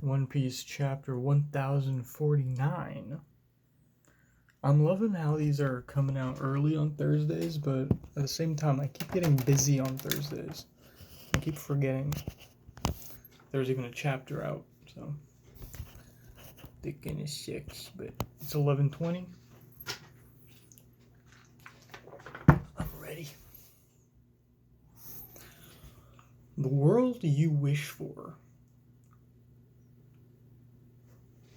One Piece chapter 1049. I'm loving how these are coming out early on Thursdays, but at the same time, I keep getting busy on Thursdays. I keep forgetting there's even a chapter out, so. Thinking is 6, but it's 11:20. I'm ready. The world you wish for.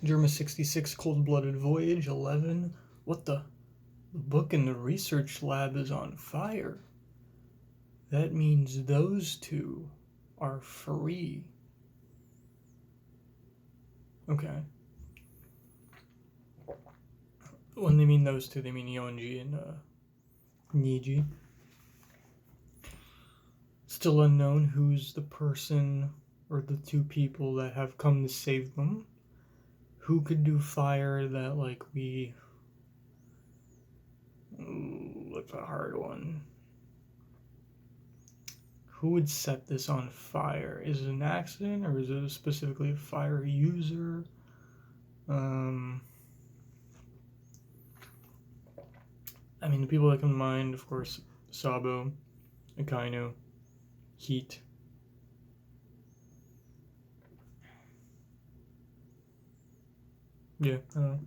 Germa 66 Cold-Blooded Voyage 11. What the? The book in the research lab is on fire. That means those two are free. Okay. When they mean those two, they mean Yonji and Niji. Still unknown who's the person or the two people that have come to save them. Who could do fire that, like, we... Ooh, that's a hard one. Who would set this on fire? Is it an accident, or is it specifically a fire user? I mean, the people that come to mind, of course, Sabo, Akainu, Heat. Yeah, I don't know.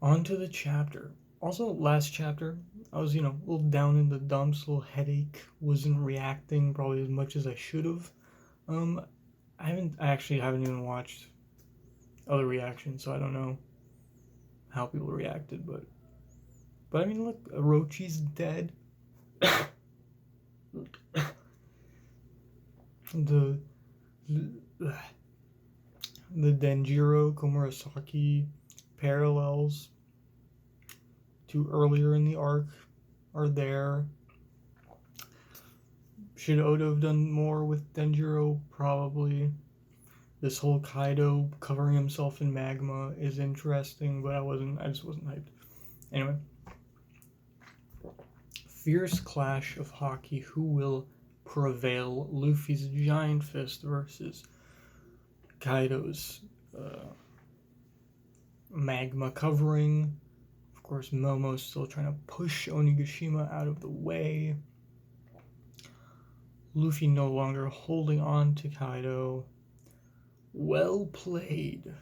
On to the chapter. Also, last chapter, I was, a little down in the dumps, a little headache, wasn't reacting probably as much as I should have. I actually haven't even watched other reactions, so I don't know how people reacted, but I mean, look, Orochi's dead. the Denjiro Komurasaki parallels to earlier in the arc are there. Should Oda have done more with Denjiro? Probably. This whole Kaido covering himself in magma is interesting, but I just wasn't hyped. Anyway. Fierce clash of hockey. Who will prevail? Luffy's giant fist versus Kaido's magma covering. Of course, Momo's still trying to push Onigashima out of the way. Luffy no longer holding on to Kaido. Well played.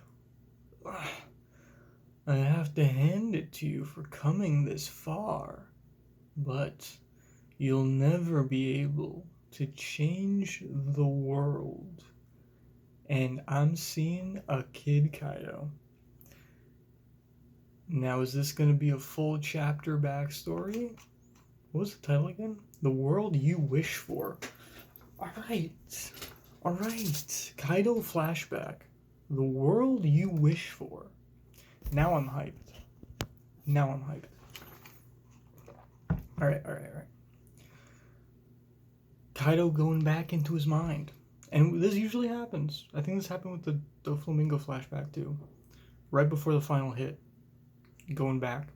I have to hand it to you for coming this far, but you'll never be able to change the world. And I'm seeing a Kid Kaido. Now, is this going to be a full chapter backstory? What was the title again? The World You Wish For. Alright. Kaido flashback. The World You Wish For. Now I'm hyped. Alright. Kaido going back into his mind. And this usually happens. I think this happened with the Flamingo flashback too. Right before the final hit. Going back.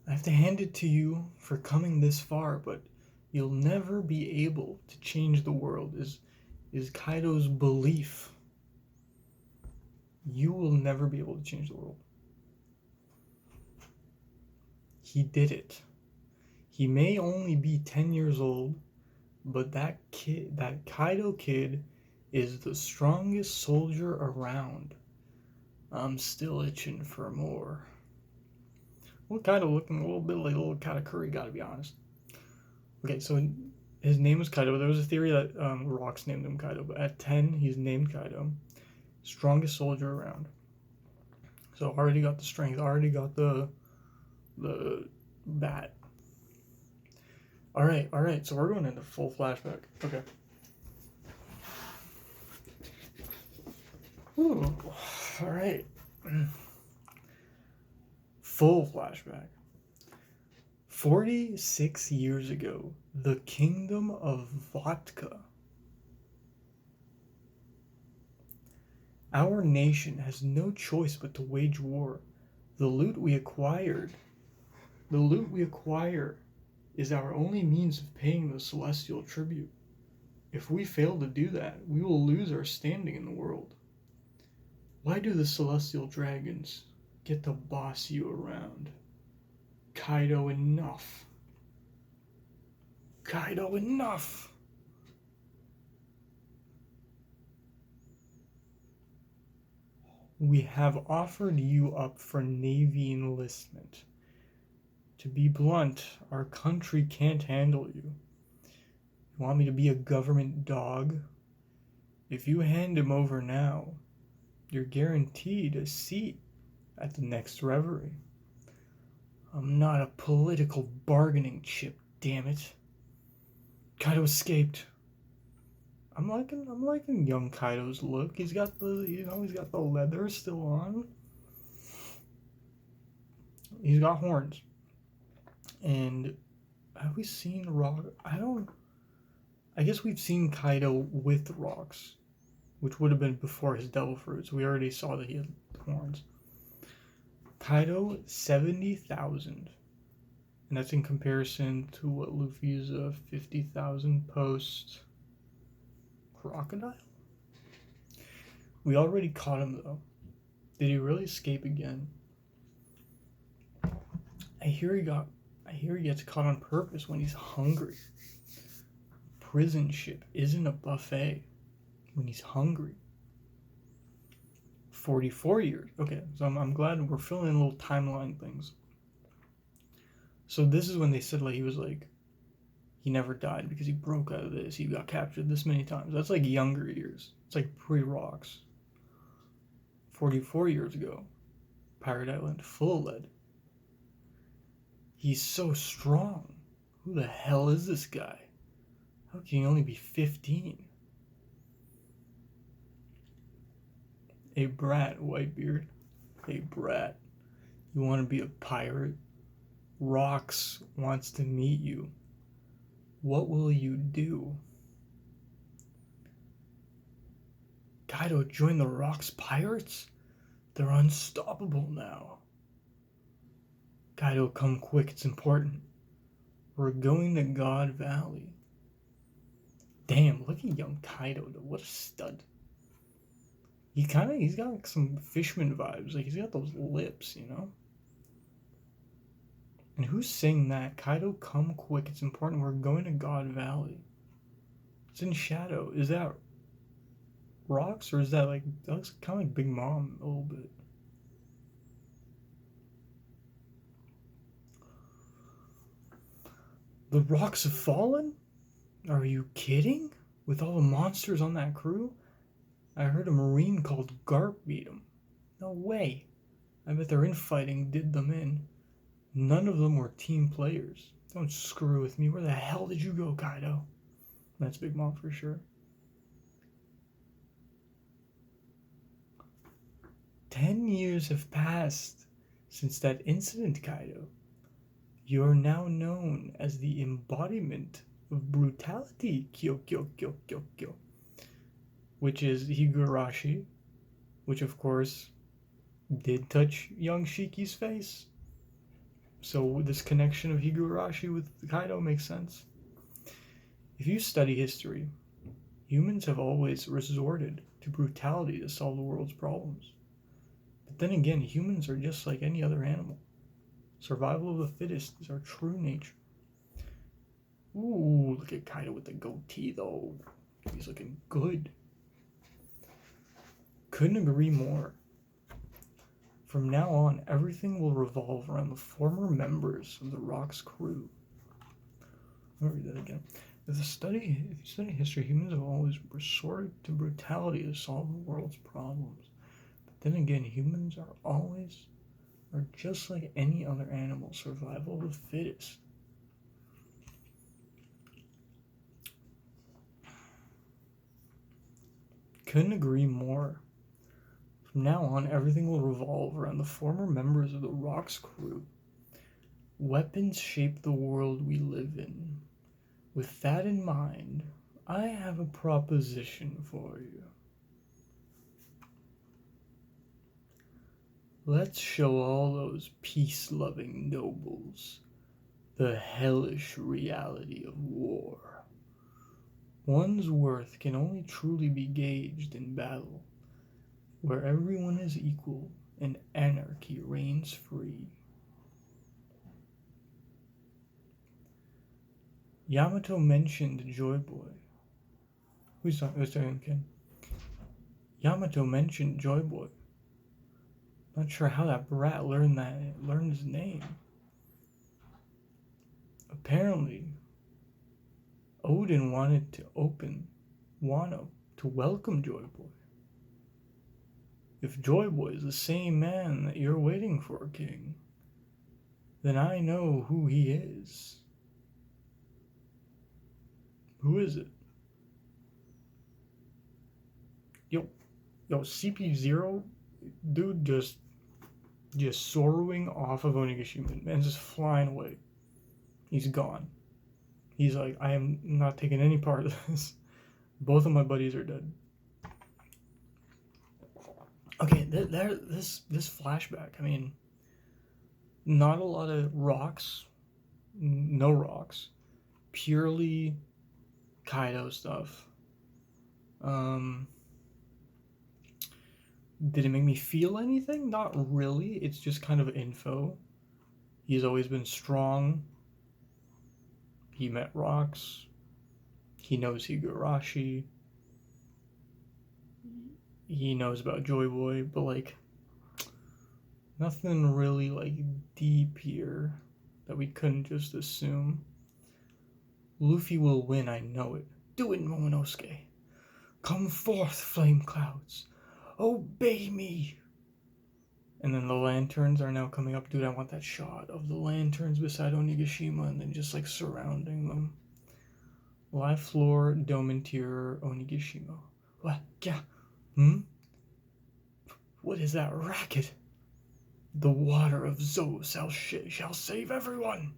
I have to hand it to you for coming this far, but you'll never be able to change the world, is Kaido's belief. You will never be able to change the world. He did it. He may only be 10 years old, but that Kaido kid is the strongest soldier around. I'm still itching for more. Well, Kaido looking a little bit like a little Katakuri, gotta be honest. Okay, so his name was Kaido. There was a theory that Rocks named him Kaido, but at 10, he's named Kaido. Strongest soldier around. So already got the strength, already got the bat. Alright, so we're going into full flashback. Okay. Ooh, alright. Full flashback. 46 years ago, the Kingdom of Vodka. Our nation has no choice but to wage war. The loot we acquire is our only means of paying the celestial tribute. If we fail to do that, we will lose our standing in the world. Why do the celestial dragons get to boss you around? Kaido, enough. Kaido, enough. We have offered you up for Navy enlistment. To be blunt, our country can't handle you. You want me to be a government dog? If you hand him over now, you're guaranteed a seat at the next reverie. I'm not a political bargaining chip, damn it. Kaido escaped. I'm liking young Kaido's look. He's got the leather still on. He's got horns. And have we seen Rock? I guess we've seen Kaido with rocks, which would have been before his devil fruits. We already saw that he had horns. Kaido 70,000, and that's in comparison to what Luffy's 50,000 post crocodile. We already caught him though. Did he really escape again? I hear he gets caught on purpose when he's hungry. Prison ship isn't a buffet when he's hungry. 44 years. Okay, so I'm glad we're filling in little timeline things. So this is when they said like he never died because he broke out of this. He got captured this many times. That's like younger years. It's like pre-rocks. 44 years ago, Pirate Island, full of lead. He's so strong. Who the hell is this guy? How can he only be 15? Hey brat, Whitebeard. Hey brat. You want to be a pirate? Rocks wants to meet you. What will you do? Kaido joined the Rocks Pirates? They're unstoppable now. Kaido, come quick, it's important. We're going to God Valley. Damn, look at young Kaido though. What a stud. He's got like some Fishman vibes. Like he's got those lips, you know? And who's saying that? Kaido, come quick, it's important. We're going to God Valley. It's in shadow. Is that Rocks or is that like, that looks kind of like Big Mom a little bit. The Rocks have fallen? Are you kidding? With all the monsters on that crew? I heard a Marine called Garp beat them. No way. I bet their infighting did them in. None of them were team players. Don't screw with me. Where the hell did you go, Kaido? That's Big Mom for sure. 10 years have passed since that incident, Kaido. You are now known as the embodiment of brutality, Kyo. Which is Higurashi, which of course did touch young Shiki's face. So this connection of Higurashi with Kaido makes sense. If you study history, humans have always resorted to brutality to solve the world's problems. But then again, humans are just like any other animal. Survival of the fittest is our true nature. Ooh, look at Kaido with the goatee though. He's looking good. Couldn't agree more. From now on, everything will revolve around the former members of the Rocks crew. I'll read that again. If you study history, humans have always resorted to brutality to solve the world's problems. But then again, humans are just like any other animal, survival of the fittest. Couldn't agree more. From now on, everything will revolve around the former members of the Rocks crew. Weapons shape the world we live in. With that in mind, I have a proposition for you. Let's show all those peace-loving nobles the hellish reality of war. One's worth can only truly be gauged in battle, where everyone is equal and anarchy reigns free. Yamato mentioned Joyboy. Who's talking, Ken? Yamato mentioned Joyboy. Not sure how that brat learned his name. Apparently, Odin wanted to open Wano to welcome Joyboy. If Joyboy is the same man that you're waiting for, King, then I know who he is. Who is it? Yo, CP0, dude, just soaring off of Onigashima, and just flying away. He's gone. He's like, I am not taking any part of this. Both of my buddies are dead. Okay, this flashback. I mean, not a lot of rocks, no rocks, purely Kaido stuff. Did it make me feel anything? Not really. It's just kind of info. He's always been strong. He met rocks. He knows Higurashi. He knows about Joyboy, but like nothing really like deep here that we couldn't just assume. Luffy will win, I know it. Do it, Momonosuke. Come forth, flame clouds. Obey me. And then the lanterns are now coming up. Dude, I want that shot of the lanterns beside Onigashima and then just like surrounding them. Live floor, dome interior, Onigashima. What? Yeah. What is that racket? The water of Zou shall save everyone.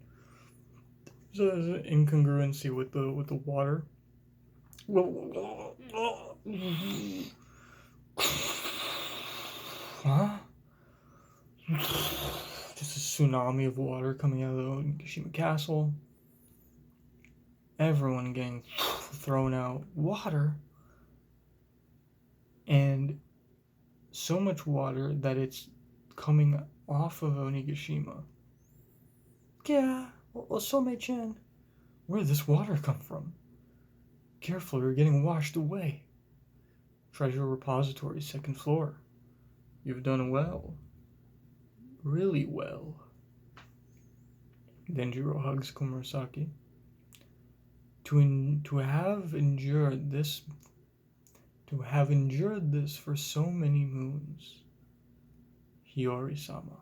So there's an incongruency with the water. Huh? Just a tsunami of water coming out of the Onigashima castle. Everyone getting thrown out. Water. And so much water that it's coming off of Onigashima. Yeah, Osome-chan. Where did this water come from? Careful, you're getting washed away. Treasure repository, 2nd floor. You've done well. Really well. Denjiro hugs Komurasaki. To have endured this for so many moons. Hiyori-sama.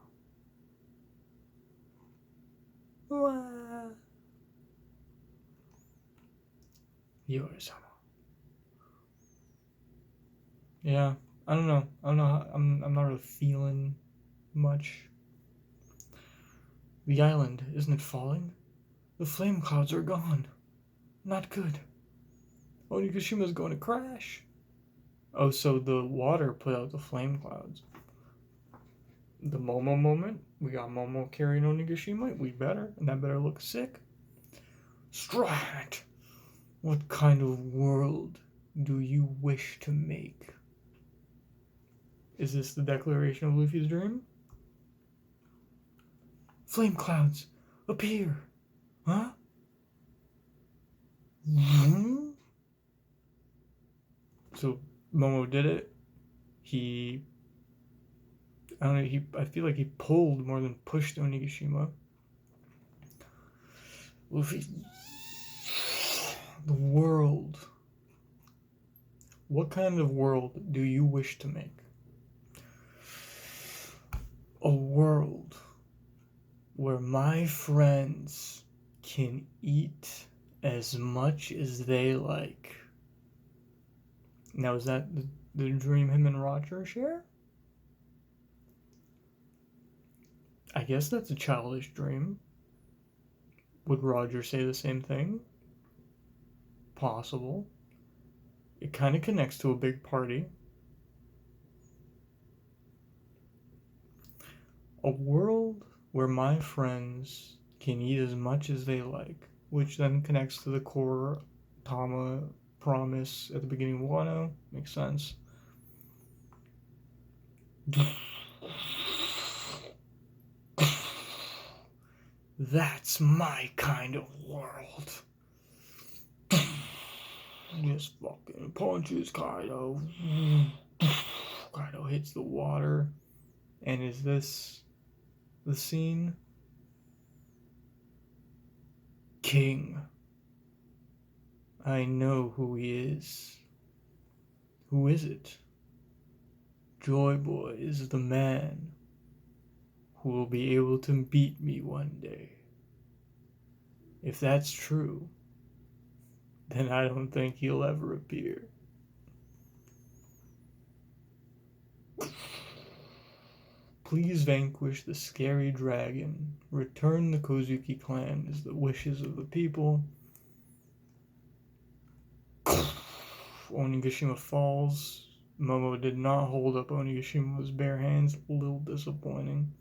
Hiyori-sama. Yeah, I don't know. I'm not really feeling much. The island, isn't it falling? The flame clouds are gone. Not good. Onigashima's going to crash. Oh, so the water put out the flame clouds. The Momo moment. We got Momo carrying Onigashima. We better. And that better look sick. Strat! What kind of world do you wish to make? Is this the declaration of Luffy's dream? Flame clouds, appear! Huh? So Momo did it. I feel like he pulled more than pushed Onigashima. Luffy. The world. What kind of world do you wish to make? A world where my friends can eat as much as they like. Now, is that the dream him and Roger share? I guess that's a childish dream. Would Roger say the same thing? Possible. It kind of connects to a big party. A world where my friends can eat as much as they like, which then connects to the core Tama promise at the beginning of Wano. Makes sense. That's my kind of world. Just fucking punches Kaido. Kaido hits the water. And is this the scene? King. I know who he is. Who is it? Joyboy is the man who will be able to beat me one day. If that's true, then I don't think he'll ever appear. Please vanquish the scary dragon. Return the Kozuki clan is the wishes of the people. Onigashima falls. Momo did not hold up Onigashima's bare hands. A little disappointing.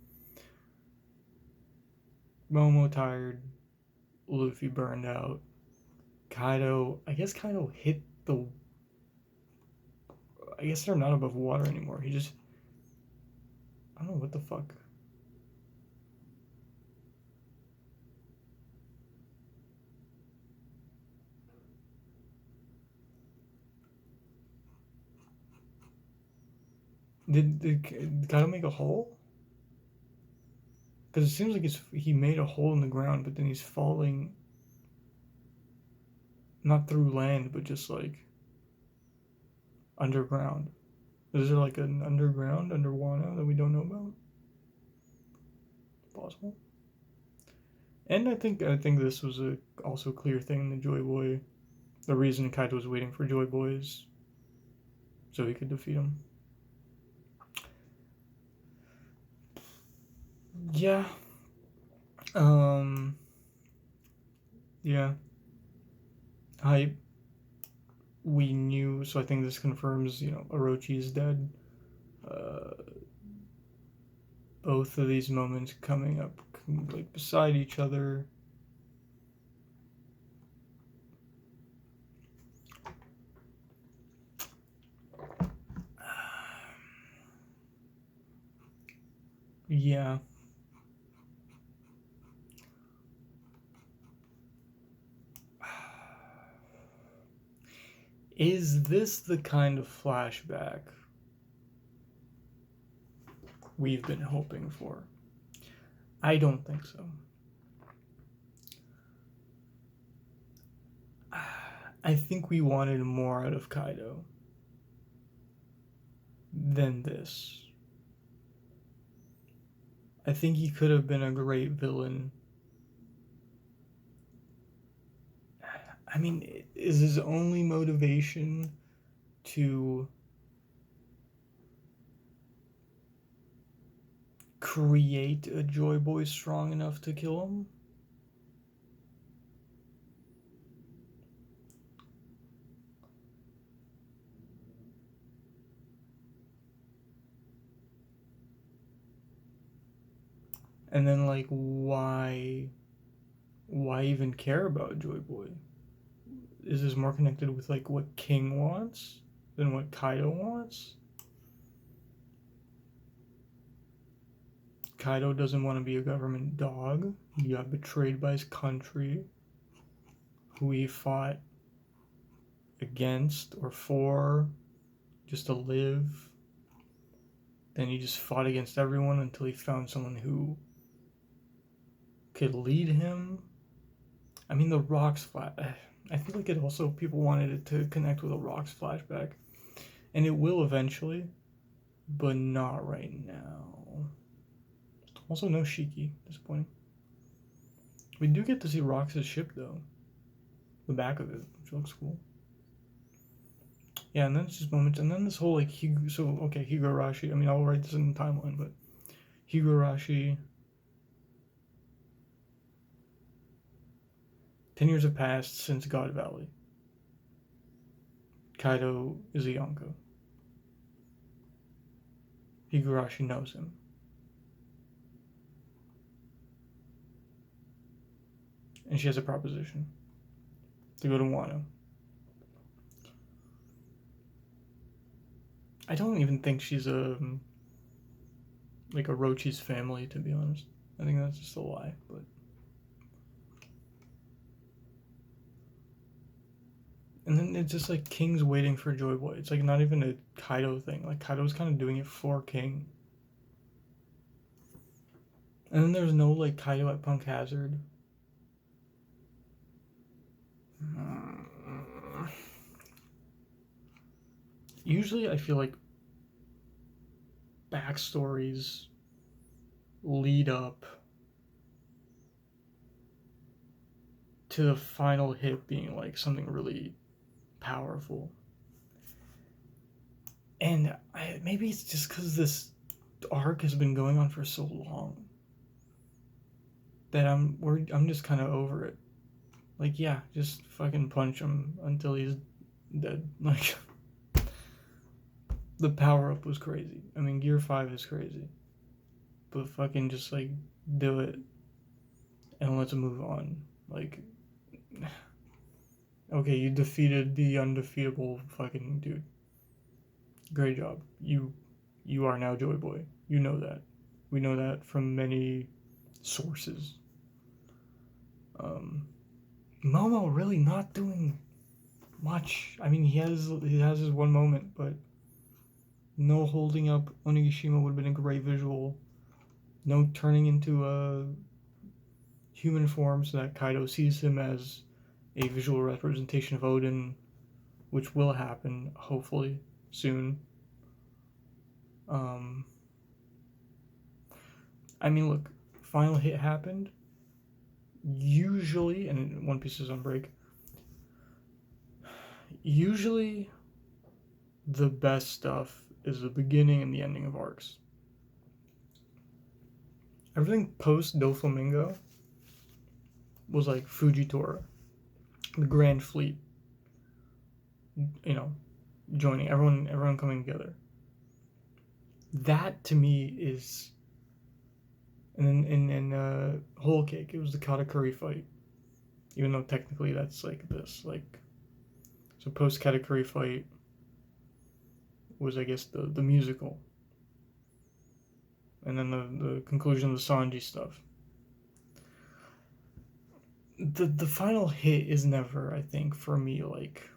Momo tired. Luffy burned out. Kaido, I guess Kaido hit the... I guess they're not above water anymore. He just... I don't know what the fuck. Did Kaido make a hole? Because it seems like he made a hole in the ground, but then he's falling not through land, but just like underground. Is there like an underground under Wano that we don't know about? Possible. And I think this was a also clear thing in the Joyboy. The reason Kaido was waiting for Joyboy is so he could defeat him. Yeah. Yeah. Hype. We knew, so I think this confirms, Orochi is dead. Both of these moments coming up like beside each other. Yeah. Is this the kind of flashback we've been hoping for? I don't think so. I think we wanted more out of Kaido than this. I think he could have been a great villain. I mean, is his only motivation to create a Joyboy strong enough to kill him? And then, like, why even care about Joyboy? Is this more connected with, like, what King wants than what Kaido wants? Kaido doesn't want to be a government dog. He got betrayed by his country, who he fought against or for just to live. Then he just fought against everyone until he found someone who could lead him. I mean, the Rocks I feel like it also, people wanted it to connect with a Rocks flashback. And it will eventually, but not right now. Also, no Shiki. Disappointing. We do get to see Rocks' ship, though. The back of it, which looks cool. Yeah, and then it's just moments, and then this whole, like, Higurashi. I mean, I'll write this in the timeline, but Higurashi. 10 years have passed since God Valley. Kaido is a Yonko. Higurashi knows him. And she has a proposition to go to Wano. I don't even think she's a like Orochi's family, to be honest. I think that's just a lie, but and then it's just like King's waiting for Joyboy. It's like not even a Kaido thing. Like Kaido's kind of doing it for King. And then there's no like Kaido at Punk Hazard. Usually I feel like backstories lead up to the final hit being like something really powerful. And maybe it's just because this arc has been going on for so long that I'm just kind of over it. Like, yeah, just fucking punch him until he's dead. Like, the power up was crazy. I mean, Gear 5 is crazy. But fucking just, like, do it. And let's move on. Like, okay, you defeated the undefeatable fucking dude. Great job. You are now Joyboy. You know that. We know that from many sources. Momo really not doing much. I mean, he has his one moment, but no holding up Onigashima would have been a great visual. No turning into a human form so that Kaido sees him as a visual representation of Odin, which will happen hopefully soon. I mean, look, final hit happened. Usually, and One Piece is on break. Usually, the best stuff is the beginning and the ending of arcs. Everything post Doflamingo was like Fujitora, the Grand Fleet, you know, joining everyone coming together. That to me is, and then in Whole Cake it was the Katakuri fight, even though technically that's like this, like, so post Katakuri fight was, I guess, the musical, and then the conclusion of the Sanji stuff. The final hit is never, I think, for me, like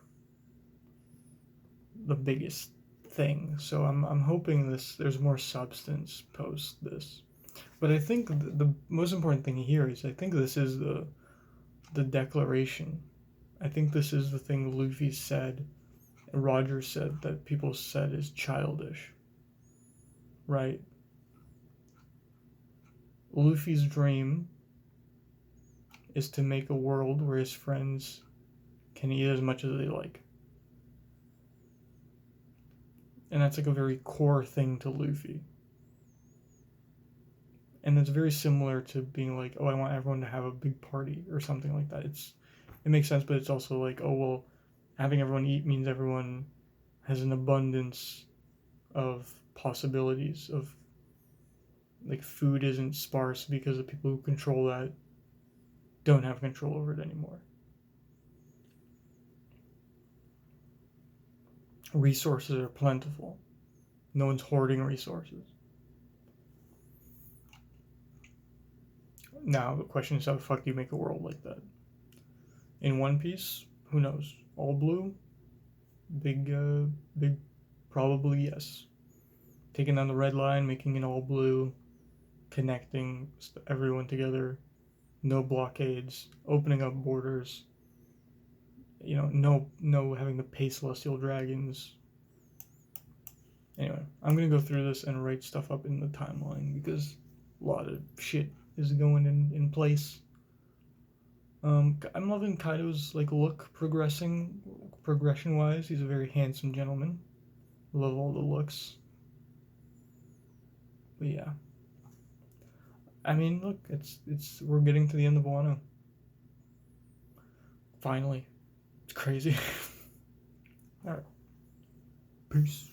the biggest thing. So I'm hoping there's more substance post this. But I think the most important thing here is I think this is the declaration. I think this is the thing Luffy said and Roger said that people said is childish. Right? Luffy's dream is to make a world where his friends can eat as much as they like. And that's like a very core thing to Luffy. And it's very similar to being like, oh, I want everyone to have a big party or something like that. It makes sense, but it's also like, oh, well, having everyone eat means everyone has an abundance of possibilities of, like, food isn't sparse because the people who control that don't have control over it anymore. Resources are plentiful. No one's hoarding resources. Now the question is, how the fuck do you make a world like that? In One Piece, who knows? All blue? Big, probably yes. Taking down the red line, making it all blue, connecting everyone together, no blockades, opening up borders, you know, no having to pay celestial dragons. Anyway, I'm gonna go through this and write stuff up in the timeline because a lot of shit is going in place. I'm loving Kaido's like look progression wise. He's a very handsome gentleman. Love all the looks. But yeah. I mean, look, it's we're getting to the end of Wano. Finally. It's crazy. Alright. Peace.